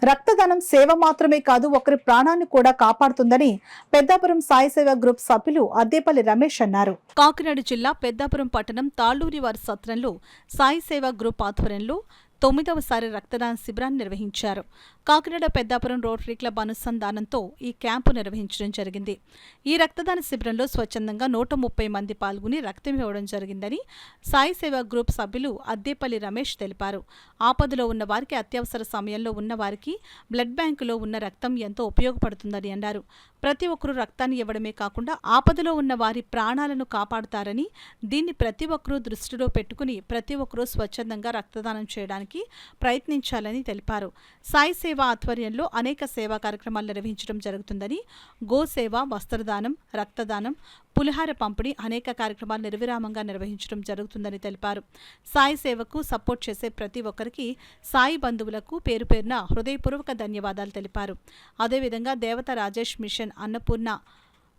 రక్తదానం సేవ మాత్రమే కాదు, ఒకరి ప్రాణాన్ని కూడా కాపాడుతుందని పెద్దాపురం సాయి సేవ గ్రూప్ సభ్యులు అద్దేపల్లి రమేష్ అన్నారు. కాకినాడ జిల్లా పెద్దాపురం పట్టణం తాళ్లూరి వారి సత్రంలో సాయి సేవ గ్రూప్ ఆధ్వర్యంలో 9వసారి రక్తదాన శిబిరాన్ని నిర్వహించారు. కాకినాడ పెద్దాపురం రోటరీ క్లబ్ అనుసంధానంతో ఈ క్యాంపు నిర్వహించడం జరిగింది. ఈ రక్తదాన శిబిరంలో స్వచ్ఛందంగా 130 మంది పాల్గొని రక్తం ఇవ్వడం జరిగిందని సాయి సేవ గ్రూప్ సభ్యులు అద్దేపల్లి రమేష్ తెలిపారు. ఆపదలో ఉన్న వారికి, అత్యవసర సమయంలో ఉన్న వారికి బ్లడ్ బ్యాంకులో ఉన్న రక్తం ఎంతో ఉపయోగపడుతుందని అన్నారు. ప్రతి ఒక్కరూ రక్తాన్ని ఇవ్వడమే కాకుండా ఆపదలో ఉన్న వారి ప్రాణాలను కాపాడుతారని, దీన్ని ప్రతి ఒక్కరూ దృష్టిలో పెట్టుకుని ప్రతి ఒక్కరూ స్వచ్ఛందంగా రక్తదానం చేయడానికి ప్రయత్నించాలని తెలిపారు. సాయి సేవ ఆధ్వర్యంలో అనేక సేవా కార్యక్రమాలు నిర్వహించడం జరుగుతుందని, గోసేవ, వస్త్రదానం, రక్తదానం, పులిహార పంపిణీ అనేక కార్యక్రమాలు నిర్విరామంగా నిర్వహించడం జరుగుతుందని తెలిపారు. సాయి సేవకు సపోర్ట్ చేసే ప్రతి ఒక్కరికి, సాయి బంధువులకు పేరు పేరున హృదయపూర్వక ధన్యవాదాలు తెలిపారు. అదేవిధంగా దేవత రాజేష్ మిషన్ అన్నపూర్ణ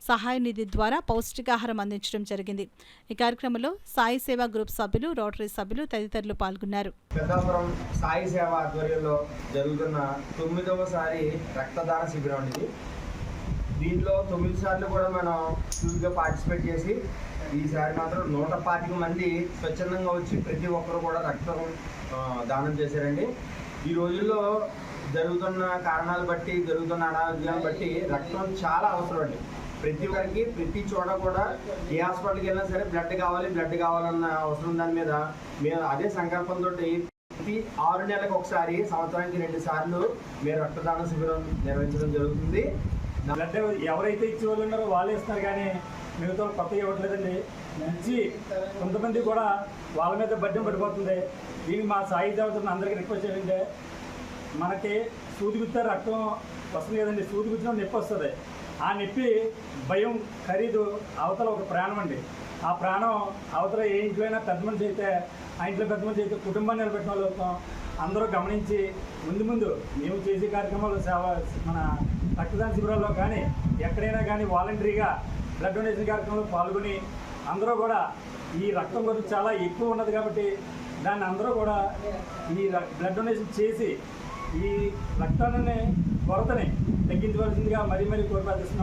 సహాయ నిధి ద్వారా పౌష్టికాహారం అందించడం జరిగింది. ఈ కార్యక్రమంలో సాయి సేవ గ్రూప్ సభ్యులు, రోటరీ సభ్యులు తదితరులు పాల్గొన్నారు. పెద్దాపురం సాయి సేవ ఆధ్వర్యంలో జరుగుతున్న 9వసారి రక్తదాన శిబిరం ఇది. దీంట్లో 9 సార్లు కూడా మనం గా పార్టిసిపేట్ చేసి, ఈసారి మాత్రం 125 మంది స్వచ్ఛందంగా వచ్చి ప్రతి ఒక్కరు కూడా రక్తం దానం చేశారండి. ఈ రోజుల్లో జరుగుతున్న కారణాలు బట్టి, జరుగుతున్న అనారోగ్యాలను బట్టి రక్తం చాలా అవసరం అండి. ప్రతి ఒక్కరికి ప్రతి చోట కూడా ఏ హాస్పిటల్కి వెళ్ళినా సరే బ్లడ్ కావాలన్న అవసరం. దాని మీద మేము అదే సంకల్పంతో ప్రతి 6 నెలలకు ఒకసారి, సంవత్సరానికి 2 సార్లు మేము రక్తదాన శిబిరం నిర్వహించడం జరుగుతుంది. బ్లడ్ ఎవరైతే ఇచ్చే వాళ్ళు ఉన్నారో వాళ్ళే ఇస్తున్నారు, కానీ మిగతా కొత్తగా ఇవ్వట్లేదండి. మంచి కొంతమంది కూడా వాళ్ళ మీద బడ్డం పడిపోతుంది. దీనికి మా సాయి దేవతలను అందరికీ రిక్వెస్ట్ ఏంటంటే, మనకి సూది గుర్త రక్తం వస్తుంది కదండి, సూది గుర్తిన నొప్పి వస్తుంది. ఆ నొప్పి భయం ఖరీదు అవతల ఒక ప్రాణం అండి. ఆ ప్రాణం అవతల ఏ ఇంట్లో అయినా పెద్ద మనిషి అయితే, ఆ ఇంట్లో పెద్ద మనిషి అయితే కుటుంబాన్ని నిలబెట్టిన వాళ్ళు అవుతాం. అందరూ గమనించి ముందు మేము చేసే కార్యక్రమాలు, సేవ, మన రక్తదాన శిబిరాల్లో కానీ ఎక్కడైనా కానీ వాలంటరీగా బ్లడ్ డొనేషన్ కార్యక్రమంలో పాల్గొని అందరూ కూడా ఈ రక్తం గురించి చాలా ఎక్కువ ఉన్నది కాబట్టి దాన్ని అందరూ కూడా ఈ బ్లడ్ డొనేషన్ చేసి ఈ రక్తాన్ని కొరతని తగ్గించవలసిందిగా మరీ కోరి ప్రార్థిస్తున్నాం.